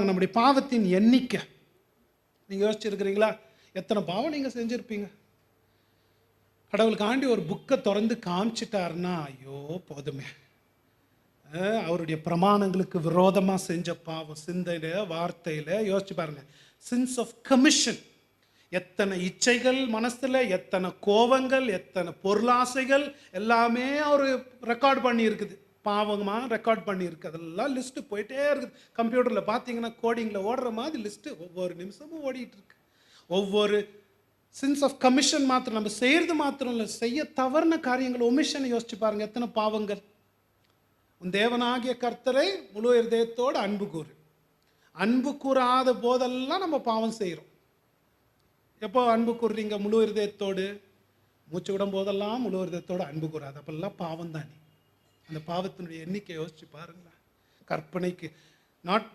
நம்முடைய பாவத்தின் எண்ணிக்கை நீங்கள் யோசிச்சிருக்கிறீங்களா? எத்தனை பாவம் நீங்கள் செஞ்சுருப்பீங்க? கடவுளுக்காண்டி ஒரு புக்கை திறந்து காமிச்சிட்டாருன்னா, ஐயோ போதுமே. அவருடைய பிரமாணங்களுக்கு விரோதமாக செஞ்ச பாவம், சிந்தையில், வார்த்தையில். யோசிச்சு பாருங்க, சின்ஸ் ஆஃப் கமிஷன். எத்தனை இச்சைகள் மனசில், எத்தனை கோபங்கள், எத்தனை பொருளாசைகள் எல்லாமே அவர் ரெக்கார்ட் பண்ணி இருக்குது. பாவமாக ரெக்கார்ட் பண்ணியிருக்கு. அதெல்லாம் லிஸ்ட்டு போயிட்டே இருக்குது. கம்ப்யூட்டரில் பார்த்தீங்கன்னா கோடிங்கில் ஓடுற மாதிரி லிஸ்ட்டு ஒவ்வொரு நிமிஷமும் ஓடிட்டு இருக்கு. ஒவ்வொரு சின்ஸ் ஆஃப் கமிஷன் மாத்திரம், நம்ம செய்கிறது மாத்திரம் இல்லை, செய்ய தவறுன காரியங்கள், ஒமிஷனை யோசிச்சு பாருங்கள். எத்தனை பாவங்கள். உன் தேவனாகிய கர்த்தரை முழு இருதயத்தோடு அன்பு கூறு. அன்பு கூறாத போதெல்லாம் நம்ம பாவம் செய்கிறோம். எப்போ அன்பு கூறுறீங்க? முழு இருதயத்தோடு. மூச்சு விடும் போதெல்லாம் முழு இருதயத்தோடு அன்பு கூறாது, அப்பெல்லாம் பாவம் தானே. அந்த பாவத்தினுடைய எண்ணிக்கை யோசிச்சு பாருங்களேன். கற்பனைக்கு நாட்